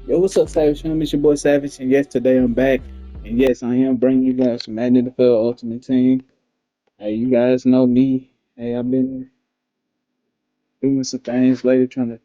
Yo, what's up, Savage? It's your boy Savage, and yes, today I'm back. And yes, I am bringing you guys some Madden NFL Ultimate Team. Hey, you guys know me. Hey, I've been doing some things lately, trying to.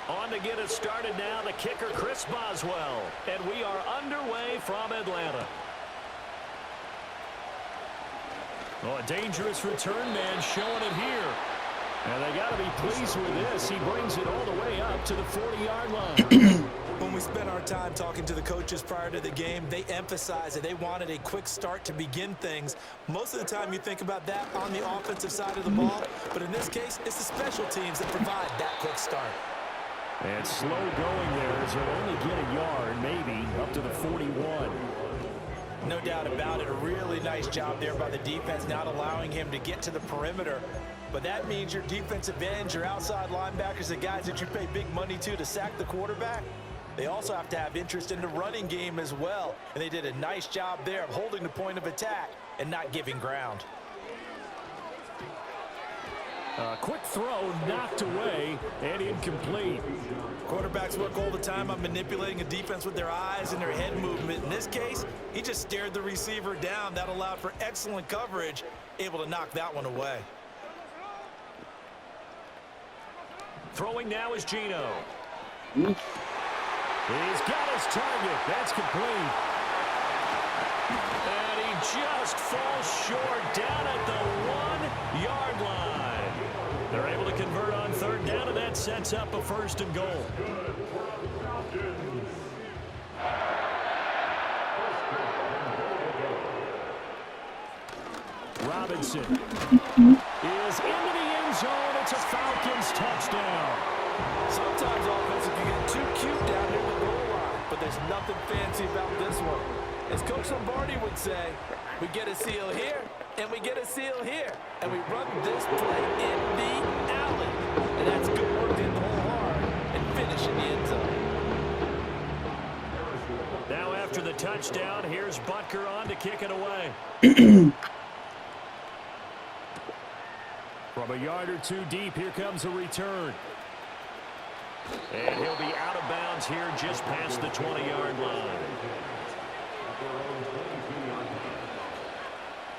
On to get us started now, the kicker, Chris Boswell. And we are underway from Atlanta. Oh, a dangerous return man showing it here. And they got to be pleased with this. He brings it all the way up to the 40-yard line. When we spent our time talking to the coaches prior to the game, they emphasized that they wanted a quick start to begin things. Most of the time you think about that on the offensive side of the ball, but in this case, it's the special teams that provide that quick start. And slow going there as he'll only get a yard, maybe, up to the 41. No doubt about it. A really nice job there by the defense, not allowing him to get to the perimeter. But that means your defensive ends, your outside linebackers, the guys that you pay big money to sack the quarterback, they also have to have interest in the running game as well. And they did a nice job there of holding the point of attack and not giving ground. A quick throw knocked away and incomplete. Quarterbacks work all the time on manipulating a defense with their eyes and their head movement. In this case, he just stared the receiver down. That allowed for excellent coverage, able to knock that one away. Throwing now is Gino. He's got his target. That's complete. And he just falls short down at the 1-yard line. They're able to convert on third down, and that sets up a 1st and goal. Robinson is into the end zone. It's a Falcons touchdown. Sometimes offensive can get too cute down near the goal line, but there's nothing fancy about this one. As Coach Lombardi would say, we get a seal here, and we get a seal here, and we run this play in the alley. And that's good work to hit the hole hard and finish in the end zone. Now after the touchdown, here's Butker on to kick it away. From a yard or two deep, here comes a return. And he'll be out of bounds here just past the 20-yard line.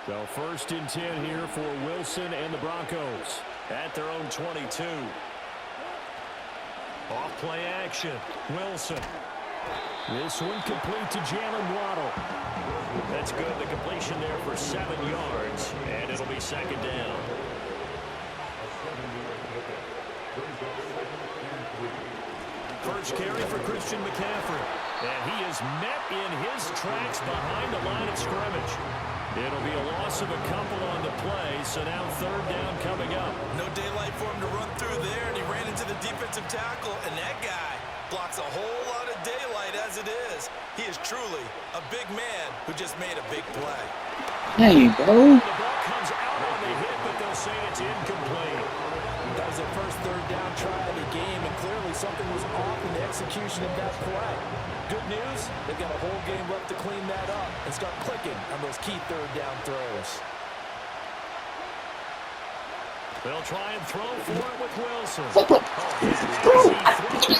So 1st and 10 here for Wilson and the Broncos at their own 22. Off play action. Wilson. This one complete to Jalen Waddle. That's good. The completion there for 7 yards. And it'll be 2nd down. First carry for Christian McCaffrey. And he is met in his tracks behind the line of scrimmage. It'll be a loss of a couple on the play, so now 3rd down coming up. No daylight for him to run through there, and he ran into the defensive tackle, and that guy blocks a whole lot of daylight as it is. He is truly a big man who just made a big play. Hey, bro. The ball comes out on the hit, but they'll say it's incomplete. That was their first 3rd down try of the game, and clearly something was off in the execution of that play. Good news, they've got a whole game left to clean that up and start clicking on those key 3rd down throws. They'll try and throw for it with Wilson. Bro,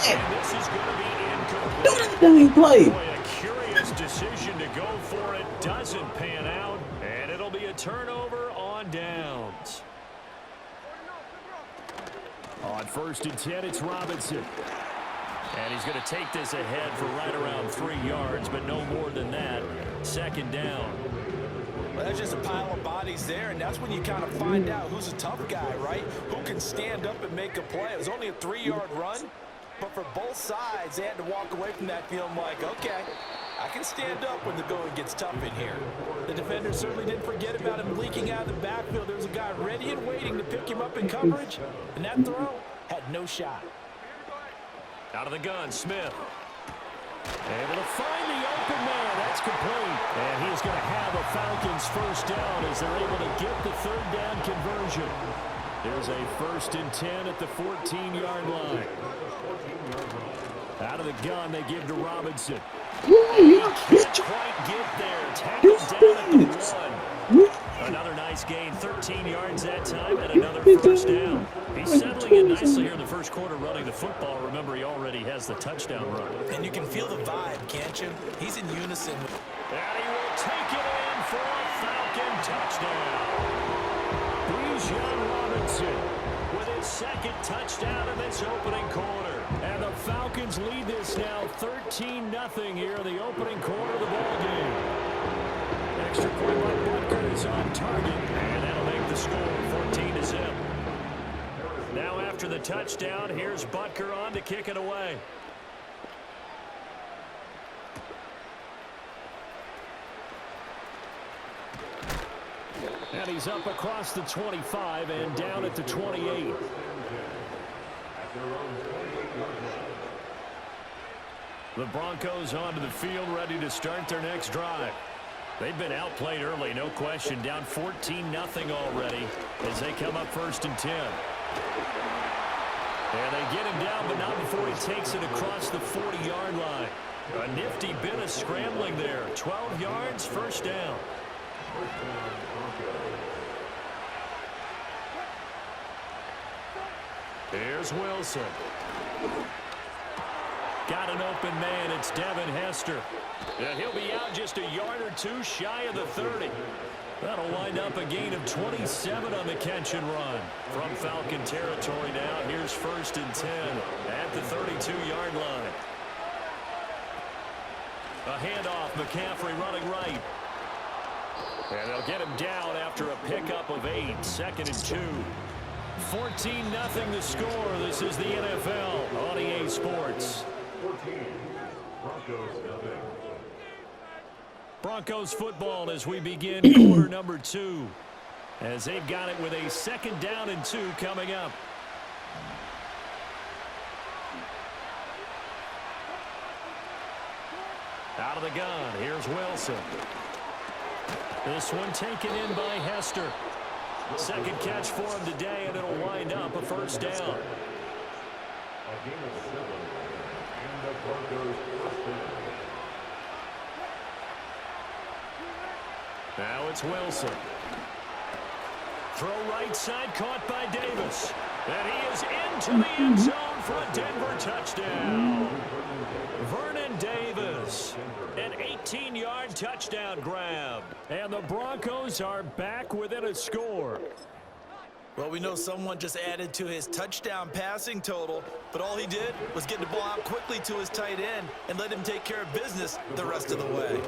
And this is going to be incomplete. do this play. Boy, a curious decision. decision to go for it doesn't pan out, and it'll be a turnover on downs. On 1st and 10, it's Robinson. And he's going to take this ahead for right around 3 yards, but no more than that. 2nd down. Well, that's just a pile of bodies there, and that's when you kind of find out who's a tough guy, right? Who can stand up and make a play. It was only a 3-yard run, but for both sides, they had to walk away from that feeling like, okay, I can stand up when the going gets tough in here. The defender certainly didn't forget about him leaking out of the backfield. There was a guy ready and waiting to pick him up in coverage, and that throw had no shot. Out of the gun, Smith. Able to find the open man. That's complete. And he is going to have a Falcons first down as they're able to get the 3rd down conversion. There's a 1st and 10 at the 14-yard line. Out of the gun, they give to Robinson. He can't quite get there. Tackled down at the 1. Another nice gain, 13 yards that time, and another first down. He's settling in nicely here in the first quarter running the football. Remember, he already has the touchdown run. And you can feel the vibe, can't you? He's in unison. And he will take it in for a Falcon touchdown. Bijan Robinson with his 2nd touchdown in this opening quarter. And the Falcons lead this now 13-0 here in the opening quarter of the ballgame. Extra point by Butker is on target, and that'll make the score 14-0. Now after the touchdown, here's Butker on to kick it away. And he's up across the 25 and down at the 28. The Broncos onto the field, ready to start their next drive. They've been outplayed early, no question. Down 14-0 already as they come up 1st and 10. And they get him down, but not before he takes it across the 40-yard line. A nifty bit of scrambling there. 12 yards, 1st down. Here's Wilson. Got an open man. It's Devin Hester. And he'll be out just a yard or 2 shy of the 30. That'll wind up a gain of 27 on the catch and run. From Falcon territory now, here's 1st and 10 at the 32-yard line. A handoff, McCaffrey running right. And they'll get him down after a pickup of 8, 2nd and 2. 14-0 the score. This is the NFL on EA Sports. Broncos football as we begin quarter number 2. As they've got it with a 2nd down and 2 coming up. Out of the gun, here's Wilson. This one taken in by Hester. 2nd catch for him today, and it'll wind up a 1st down. Now it's Wilson. Throw right side, caught by Davis. And he is into the end zone for a Denver touchdown. Vernon Davis, an 18-yard touchdown grab. And the Broncos are back within a score. Well, we know someone just added to his touchdown passing total, but all he did was get the ball out quickly to his tight end and let him take care of business the rest of the way.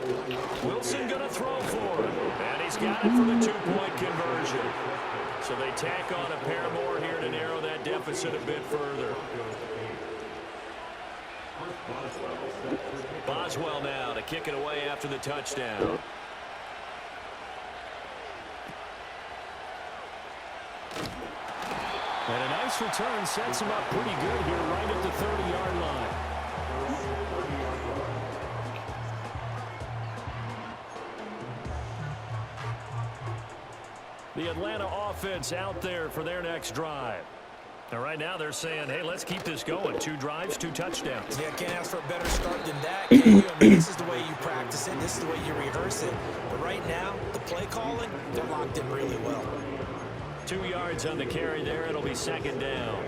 Wilson going to throw for him, and he's got it for the 2-point conversion. So they tack on a pair more here to narrow that deficit a bit further. Boswell now to kick it away after the touchdown. And a nice return sets him up pretty good here right at the 30-yard line. The Atlanta offense out there for their next drive. And right now they're saying, hey, let's keep this going. 2 drives, 2 touchdowns. Yeah, can't ask for a better start than that, can you? I mean, this is the way you practice it. This is the way you rehearse it. But right now, the play calling, they're locked in really well. 2 yards on the carry there. It'll be 2nd down.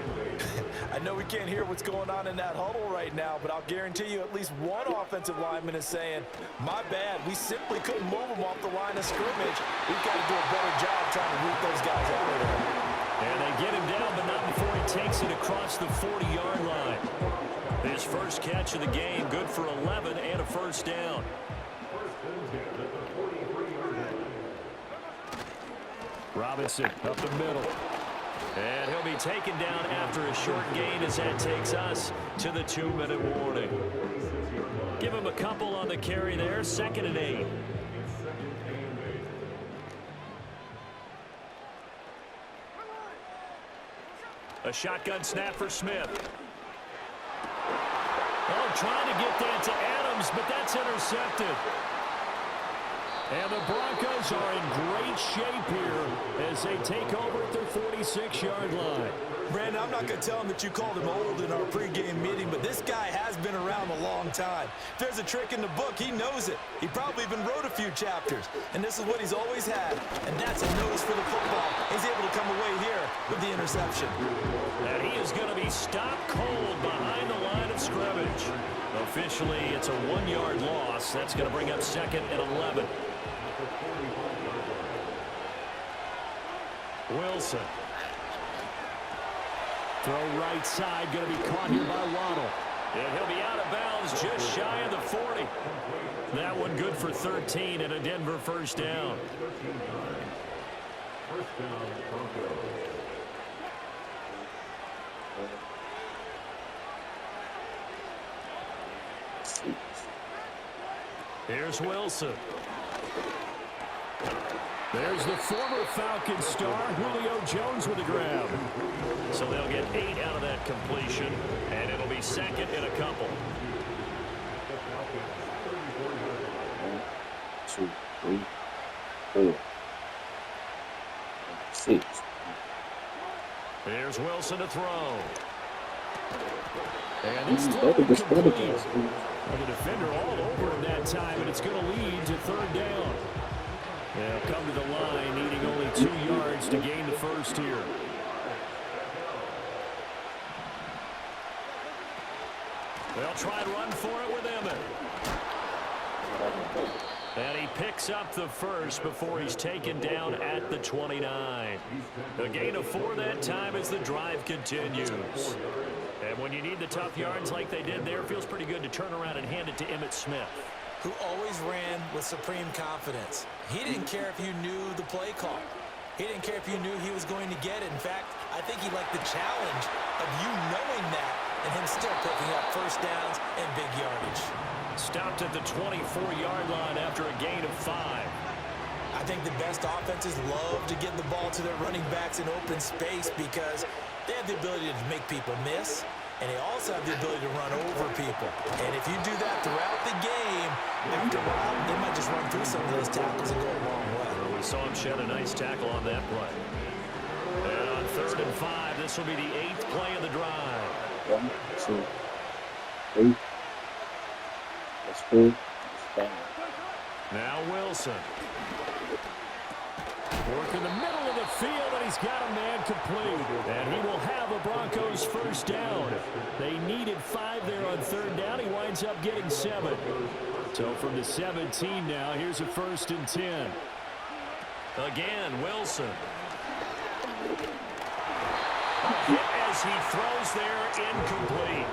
I know we can't hear what's going on in that huddle right now, but I'll guarantee you at least one offensive lineman is saying, my bad, we simply couldn't move them off the line of scrimmage. We've got to do a better job trying to root those guys out of there. And they get him down, but not before he takes it across the 40-yard line. His first catch of the game, good for 11 and a first down. Robinson up the middle. And he'll be taken down after a short gain as that takes us to the 2-minute warning. Give him a couple on the carry there, 2nd and 8. A shotgun snap for Smith. Oh, trying to get that to Adams, but that's intercepted. And the Broncos are in great shape here as they take over at their 46-yard line. Brandon, I'm not going to tell him that you called him old in our pregame meeting, but this guy has been around a long time. If there's a trick in the book, he knows it. He probably even wrote a few chapters, and this is what he's always had, and that's a nose for the football. He's able to come away here with the interception. And he is going to be stopped cold behind the line of scrimmage. Officially, it's a 1-yard loss. That's going to bring up 2nd and 11. Wilson. Throw right side, going to be caught here by Waddle. And he'll be out of bounds just shy of the 40. That one good for 13 and a Denver first down. Here's Wilson. There's the former Falcons star, Julio Jones with a grab. So they'll get 8 out of that completion, and it'll be 2nd and a couple. 1, 2, 3, 4, 6. Here's Wilson to throw. And it's complete. The defender all over him that time, and it's going to lead to 3rd down. They'll come to the line, needing only 2 yards to gain the first here. They'll try and run for it with Emmett. And he picks up the first before he's taken down at the 29. A gain of 4 that time as the drive continues. And when you need the tough yards like they did there, it feels pretty good to turn around and hand it to Emmitt Smith, who always ran with supreme confidence. He didn't care if you knew the play call. He didn't care if you knew he was going to get it. In fact, I think he liked the challenge of you knowing that and him still picking up first downs and big yardage. Stopped at the 24-yard line after a gain of 5. I think the best offenses love to get the ball to their running backs in open space because they have the ability to make people miss, and they also have the ability to run over people. And if you do that throughout the game, after a while, they might just run through some of those tackles and go a long way. We saw him shed a nice tackle on that play. And on 3rd and 5, this will be the 8th play of the drive. 1, 2, 3. That's 4. That's 5. Now Wilson. Work in the middle of the field, and he's got a man complete. And he will have a Broncos first down. They needed 5 there on 3rd down. He winds up getting 7. So from the 17 now, here's a 1st and 10. Again, Wilson. Hit as he throws there, incomplete.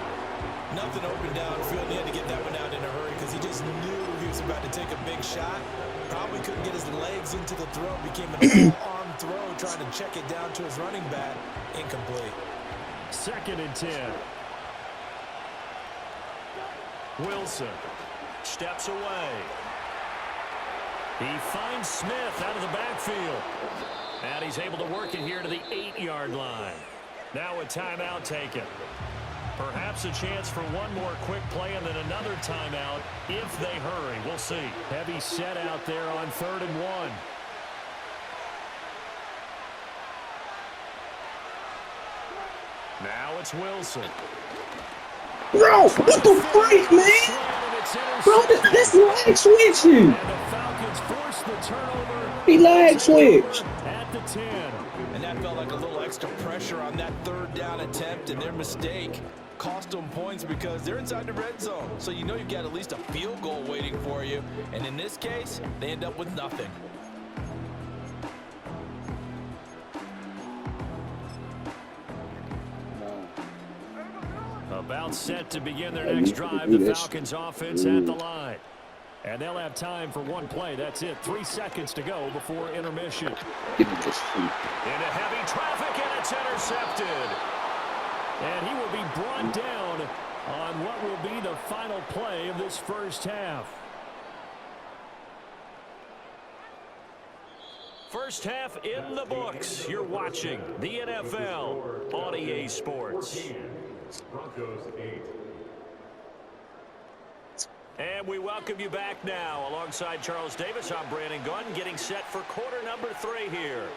Nothing open downfield. He had to get that one out in a hurry because he just knew he was about to take a big shot. Probably couldn't get his legs into the throw. Became an all-arm throw, trying to check it down to his running back. Incomplete. 2nd and 10. Wilson steps away. He finds Smith out of the backfield. And he's able to work it here to the 8-yard line. Now a timeout taken. Perhaps a chance for one more quick play and then another timeout if they hurry. We'll see. Heavy set out there on 3rd and 1. Now it's Wilson. Bro, what the freak, man? Bro, that's lag switching. And the Falcons force the turnover. He lag switched. At the 10. And that felt like a little extra pressure on that third down attempt, and their mistake cost them points because they're inside the red zone. So you know you've got at least a field goal waiting for you. And in this case, they end up with nothing. About set to begin their next drive, the Falcons offense at the line. And they'll have time for one play. That's it. 3 seconds to go before intermission. Into heavy traffic, and it's intercepted. And he will be brought down on what will be the final play of this first half. First half in the books. You're watching the NFL on EA Sports. Broncos 8. And we welcome you back now. Alongside Charles Davis, I'm Brandon Gunn, getting set for quarter number 3 here.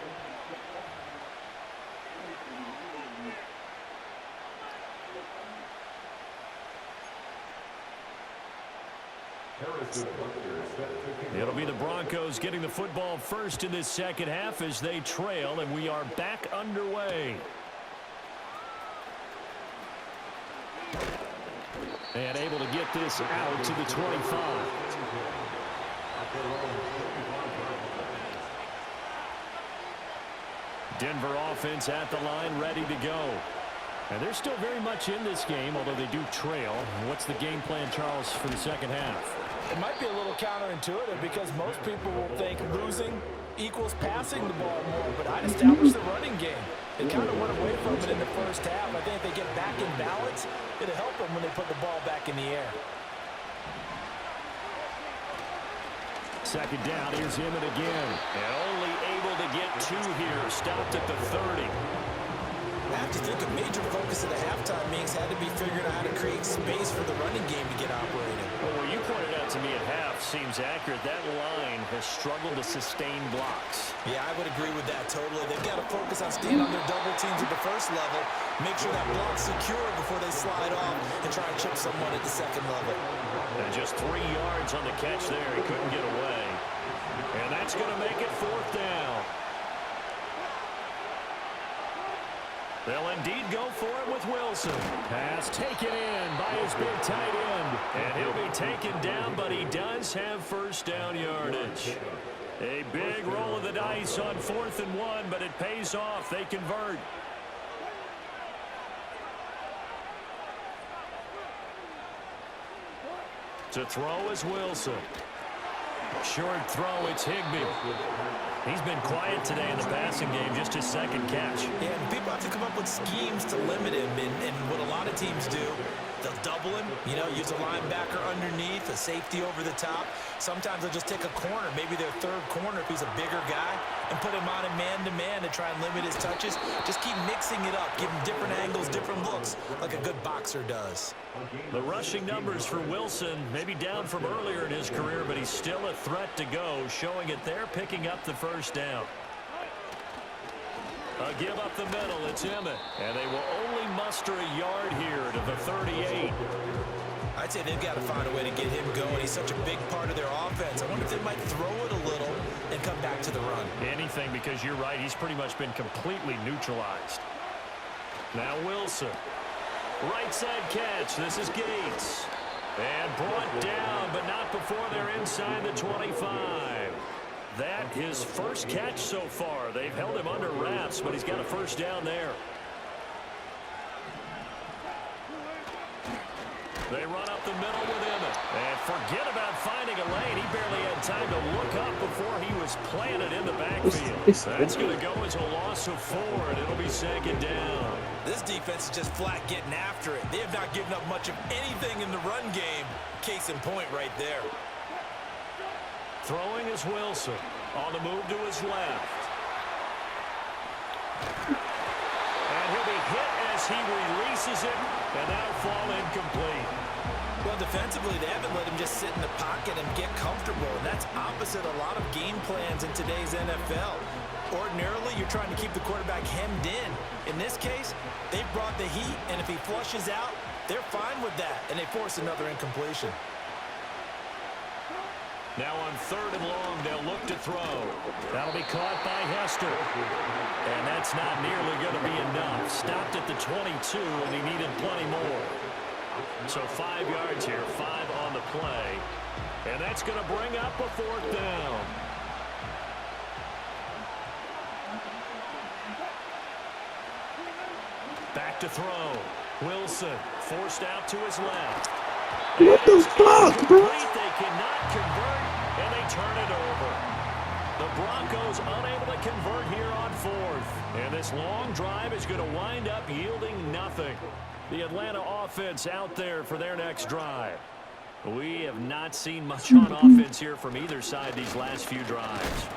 It'll be the Broncos getting the football first in this second half as they trail, and we are back underway. And able to get this out to the 25. Denver offense at the line, ready to go. And they're still very much in this game, although they do trail. What's the game plan, Charles, for the second half? It might be a little counterintuitive because most people will think losing equals passing the ball more, but I'd establish the running game. They kind of went away from it in the first half. I think if they get back in balance, it'll help them when they put the ball back in the air. Second down, here's him again. And only able to get 2 here, stopped at the 30. I have to think a major focus of the halftime meetings had to be figuring out how to create space for the running game to get operating. Well, what you pointed out to me at half seems accurate. That line has struggled to sustain blocks. Yeah, I would agree with that totally. They've got to focus on staying on their double teams at the first level, make sure that block's secure before they slide off and try and chip someone at the second level. And just 3 yards on the catch there. He couldn't get away. And that's going to make it 4th down. They'll indeed go for it with Wilson. Pass taken in by his big tight end. And he'll be taken down, but he does have first down yardage. A big roll of the dice on 4th and 1, but it pays off. They convert. To throw is Wilson. Short throw, it's Higbee. He's been quiet today in the passing game, just his second catch. Yeah, and people have to come up with schemes to limit him, and what a lot of teams do, they'll double him, use a linebacker underneath, a safety over the top. Sometimes they'll just take a corner, maybe their third corner if he's a bigger guy, and put him on a man-to-man to try and limit his touches. Just keep mixing it up, give him different angles, different looks, like a good boxer does. The rushing numbers for Wilson, maybe down from earlier in his career, but he's still a threat to go, showing it there, picking up the first down. A give up the middle, it's Emmett. And they will only muster a yard here to the 38. I'd say they've got to find a way to get him going. He's such a big part of their offense. I wonder if they might throw it a little and come back to the run. Anything, because you're right, he's pretty much been completely neutralized. Now Wilson. Right side catch. This is Gates. And brought down, but not before they're inside the 25. That his first catch so far. They've held him under wraps, but he's got a first down there. They run up the middle with Emmett. And forget about finding a lane. He barely had time to look up before he was planted in the backfield. That's going to go as a loss of 4, and it'll be second down. This defense is just flat getting after it. They have not given up much of anything in the run game. Case in point right there. Throwing is Wilson. On the move to his left. And he'll be hit as he releases it, and that'll fall incomplete. Well, defensively, they haven't let him just sit in the pocket and get comfortable, and that's opposite a lot of game plans in today's NFL. Ordinarily, you're trying to keep the quarterback hemmed in. In this case, they brought the heat, and if he flushes out, they're fine with that, and they force another incompletion. Now on 3rd and long they'll look to throw. That'll be caught by Hester. And that's not nearly going to be enough. Stopped at the 22, and he needed plenty more. So 5 yards here, 5 on the play. And that's going to bring up a 4th down. Back to throw. Wilson forced out to his left. What the fuck, bro? They cannot convert, and they turn it over. The Broncos unable to convert here on 4th. And this long drive is going to wind up yielding nothing. The Atlanta offense out there for their next drive. We have not seen much on offense here from either side these last few drives.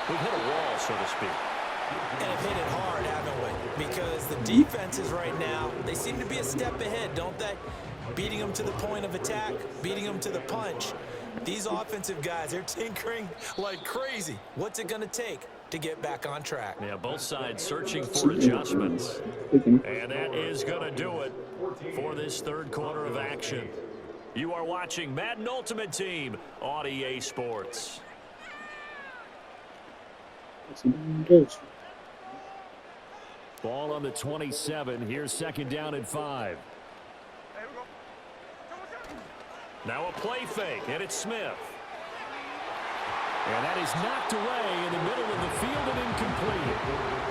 We've hit a wall, so to speak. And have hit it hard, haven't we? Because the defenses right now, they seem to be a step ahead, don't they? Beating them to the point of attack, beating them to the punch. These offensive guys, they're tinkering like crazy. What's it going to take to get back on track? Yeah, both sides searching for adjustments. And that is going to do it for this 3rd quarter of action. You are watching Madden Ultimate Team on EA Sports. Ball on the 27. Here's 2nd down and 5. Now a play fake, and it's Smith. And that is knocked away in the middle of the field and incomplete.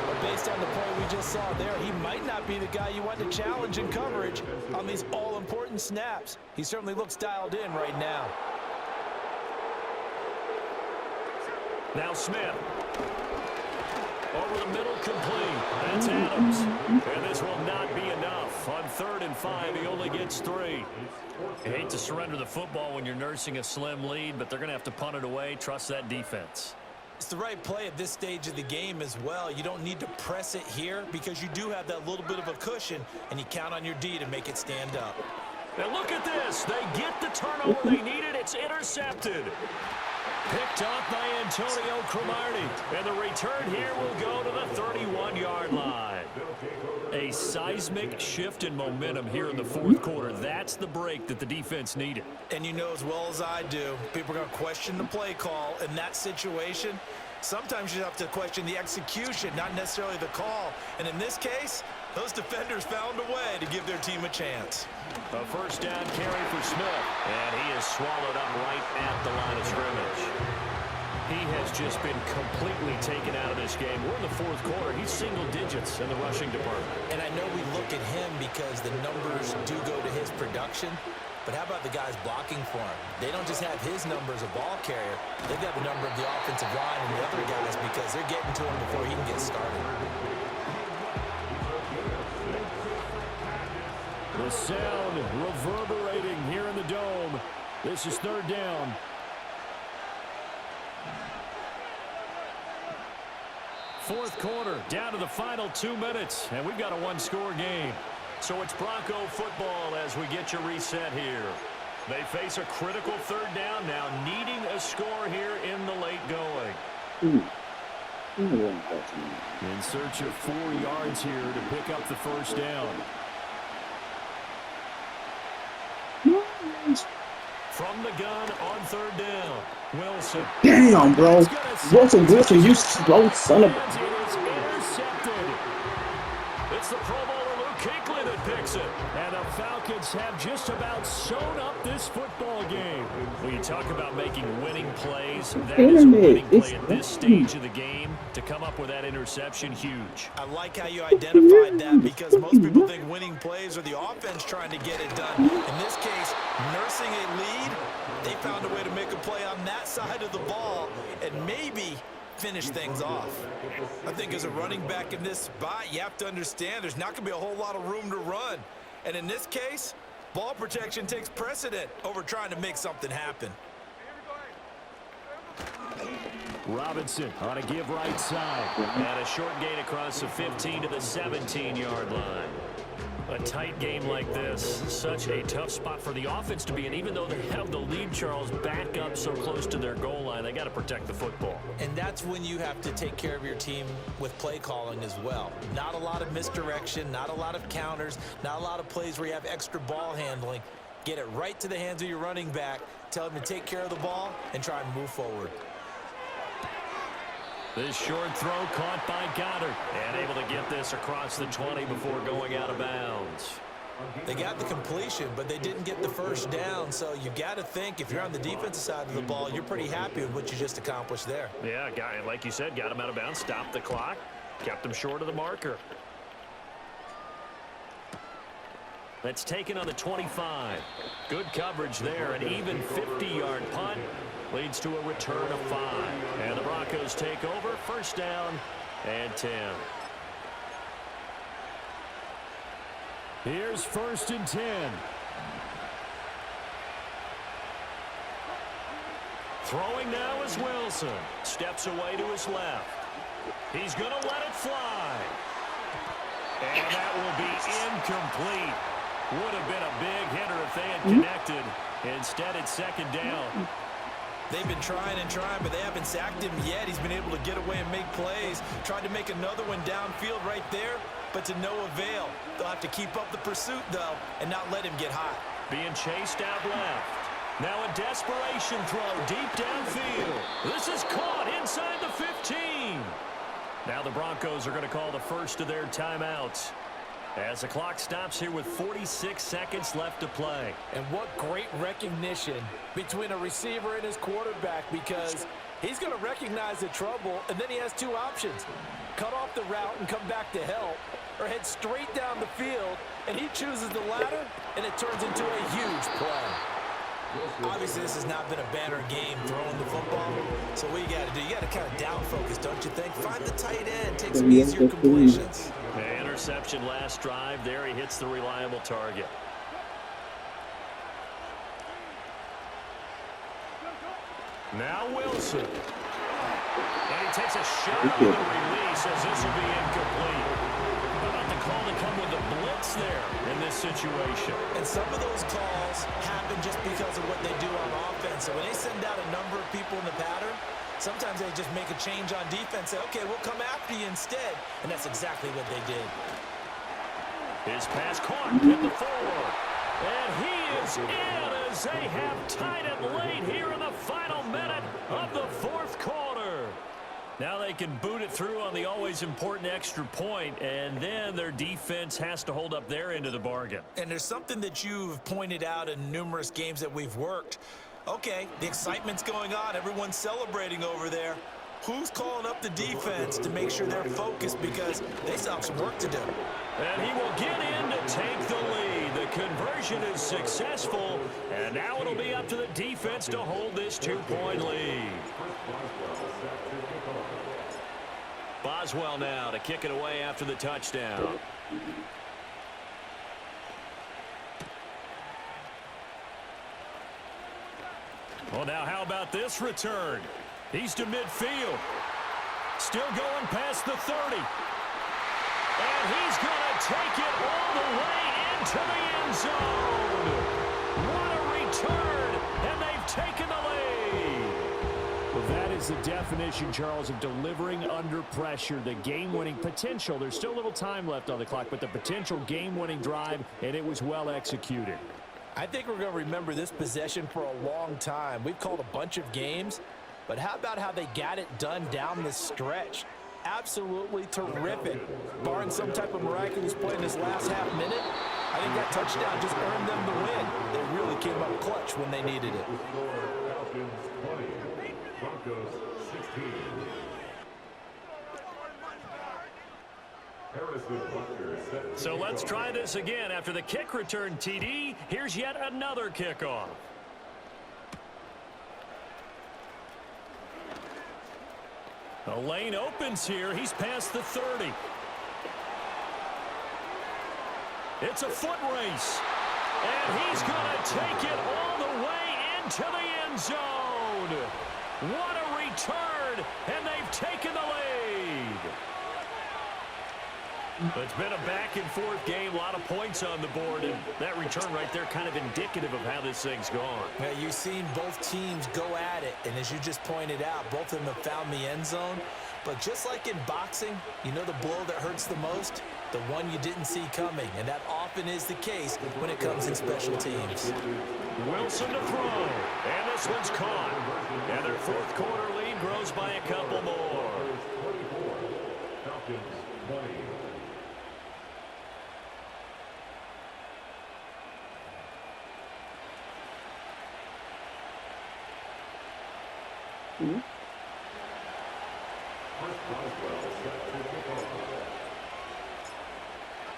But based on the play we just saw there, he might not be the guy you want to challenge in coverage on these all-important snaps. He certainly looks dialed in right now. Now Smith. Over the middle, complete. That's Adams. And this will not be enough. On 3rd and 5, he only gets 3. You hate to surrender the football when you're nursing a slim lead, but they're going to have to punt it away. Trust that defense. It's the right play at this stage of the game as well. You don't need to press it here because you do have that little bit of a cushion, and you count on your D to make it stand up. Now look at this. They get the turnover they needed. It's intercepted. Picked off by Antonio Cromartie. And the return here will go to the 31-yard line. A seismic shift in momentum here in the 4th quarter. That's the break that the defense needed. And you know as well as I do, people are going to question the play call in that situation. Sometimes you have to question the execution, not necessarily the call. And in this case, those defenders found a way to give their team a chance. A 1st down carry for Smith. And he is swallowed up right at the line of scrimmage. He has just been completely taken out of this game. We're in the 4th quarter. He's single digits in the rushing department. And I know we look at him because the numbers do go to his production. But how about the guys blocking for him? They don't just have his number as a ball carrier. They've got the number of the offensive line and the other guys because they're getting to him before he can get started. The sound reverberating here in the dome. This is 3rd down. Fourth quarter, down to the final 2 minutes, and we've got a one-score game. So it's Bronco football as we get you reset here. They face a critical 3rd down now, needing a score here in the late going. In search of 4 yards here to pick up the 1st down. From the gun on 3rd down, Wilson. Damn, bro. Wilson, you slow son of a... It is intercepted. It's the Pro Bowler Luke Kuechly that picks it. And the Falcons have just about sewn up this football game. When you talk about making winning plays, that is a winning play at this stage of the game. To come up with that interception, huge. I like how you identified that because most people think winning plays are the offense trying to get it done. In this case, nursing a lead, they found a way to make a play on that side of the ball and maybe finish things off. I think as a running back in this spot, you have to understand there's not going to be a whole lot of room to run. And in this case, ball protection takes precedent over trying to make something happen. Robinson on a give right side. And a short gain across the 15 to the 17-yard line. A tight game like this, such a tough spot for the offense to be in. Even though they have the lead, Charles, back up so close to their goal line, they got to protect the football. And that's when you have to take care of your team with play calling as well. Not a lot of misdirection, not a lot of counters, not a lot of plays where you have extra ball handling. Get it right to the hands of your running back, tell him to take care of the ball, and try and move forward. This short throw caught by Goddard and able to get this across the 20 before going out of bounds. They got the completion, but they didn't get the first down, so you got to think if you're on the defensive side of the ball, you're pretty happy with what you just accomplished there. Yeah, like you said, got him out of bounds, stopped the clock, kept him short of the marker. That's taken on the 25. Good coverage there. An even 50-yard punt leads to a return of 5. And the Broncos take over. First down and 10. Here's 1st and 10. Throwing now is Wilson. Steps away to his left. He's going to let it fly. And that will be incomplete. Would have been a big hitter if they had connected. Instead, it's 2nd down. They've been trying and trying, but they haven't sacked him yet. He's been able to get away and make plays. Tried to make another one downfield right there, but to no avail. They'll have to keep up the pursuit, though, and not let him get hot. Being chased out left. Now a desperation throw deep downfield. This is caught inside the 15. Now the Broncos are going to call the first of their timeouts as the clock stops here with 46 seconds left to play. And what great recognition between a receiver and his quarterback, because he's going to recognize the trouble, and then he has 2 options. Cut off the route and come back to help, or head straight down the field, and he chooses the latter, and it turns into a huge play. Obviously, this has not been a banner game throwing the football, so what you got to do, you got to kind of down focus, don't you think? Find the tight end, take some easier completions. Interception last drive. There he hits the reliable target. Now Wilson. And he takes a shot on the release as this will be incomplete. How about the call to come with the blitz there in this situation? And some of those calls happen just because of what they do on offense. So when they send out a number of people in the pattern, sometimes they just make a change on defense, say, okay, we'll come after you instead. And that's exactly what they did. His pass caught at the 4. And he is in as they have tied it late here in the final minute of the 4th quarter. Now they can boot it through on the always important extra point, and then their defense has to hold up their end of the bargain. And there's something that you've pointed out in numerous games that we've worked. Okay, the excitement's going on. Everyone's celebrating over there. Who's calling up the defense to make sure they're focused, because they still have some work to do. And he will get in to take the lead. The conversion is successful, and now it'll be up to the defense to hold this 2-point lead. Boswell now to kick it away after the touchdown. Well, now how about this return? He's to midfield. Still going past the 30. And he's going to take it all the way into the end zone. What a return, and they've taken the lead. Well, that is the definition, Charles, of delivering under pressure. The game-winning potential. There's still a little time left on the clock, but the potential game-winning drive, and it was well executed. I think we're going to remember this possession for a long time. We've called a bunch of games, but how about how they got it done down the stretch? Absolutely terrific. Barring some type of miraculous play in this last half minute, I think that touchdown just earned them the win. They really came up clutch when they needed it. So let's try this again. After the kick return TD, here's yet another kickoff. The lane opens here. He's past the 30. It's a foot race. And he's going to take it all the way into the end zone. What a return, and they've taken the lead. It's been a back-and-forth game, a lot of points on the board, and that return right there kind of indicative of how this thing's gone. Yeah, you've seen both teams go at it, and as you just pointed out, both of them have found the end zone. But just like in boxing, you know the blow that hurts the most? The one you didn't see coming, and that often is the case when it comes in special teams. Wilson to throw, and this one's caught. And their 4th quarter lead grows by a couple more.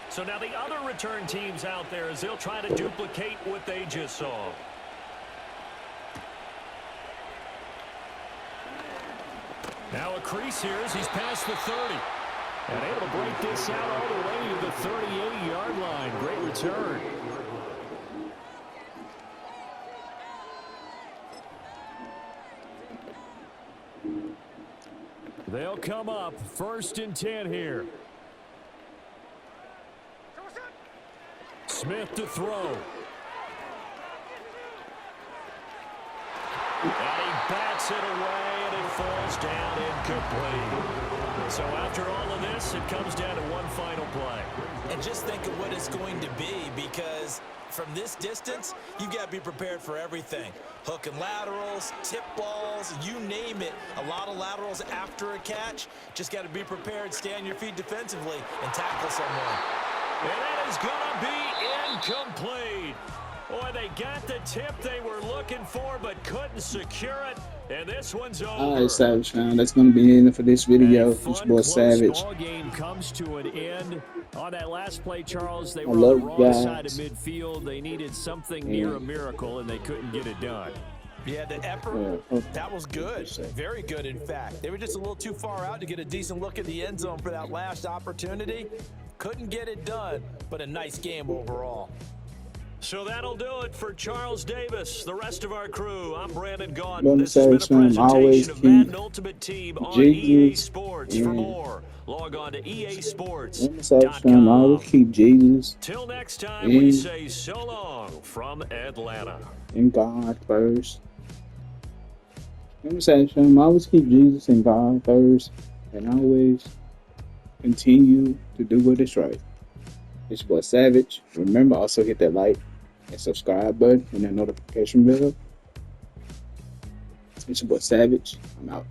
So now the other return teams out there as they'll try to duplicate what they just saw. Now a crease here as he's past the 30. And able to break this out all the way to the 38-yard line. Great return. They'll come up 1st and 10 here. Smith to throw. And he bats it away, and it falls down incomplete. So after all of this, it comes down to one final play. And just think of what it's going to be, because from this distance, you've got to be prepared for everything. Hook and laterals, tip balls, you name it. A lot of laterals after a catch. Just got to be prepared, stay on your feet defensively, and tackle someone. And that is going to be incomplete. Boy, they got the tip they were looking for, but couldn't secure it. And this one's over. All right, Savage fam, that's going to be it for this video. This boy Savage. Ball game comes to an end. On that last play, Charles, they I were on love the you wrong guys. side of midfield. They needed something near a miracle, and they couldn't get it done. Yeah, the effort, that was good. Very good, in fact. They were just a little too far out to get a decent look at the end zone for that last opportunity. Couldn't get it done, but a nice game overall. So that'll do it for Charles Davis, the rest of our crew. I'm Brandon Gaudin. Let me This has been a say, fam, always presentation of keep Madden Ultimate Team on EA Jesus Sports. For more, log on to Let me say, fam, easports.com. always keep Jesus Till next time, we say so long from Atlanta. and God first. Let me say, fam, always keep Jesus and God first, and always continue to do what is right. It's your boy Savage. Remember, also hit that like and subscribe button and that notification bell. It's your boy Savage. I'm out.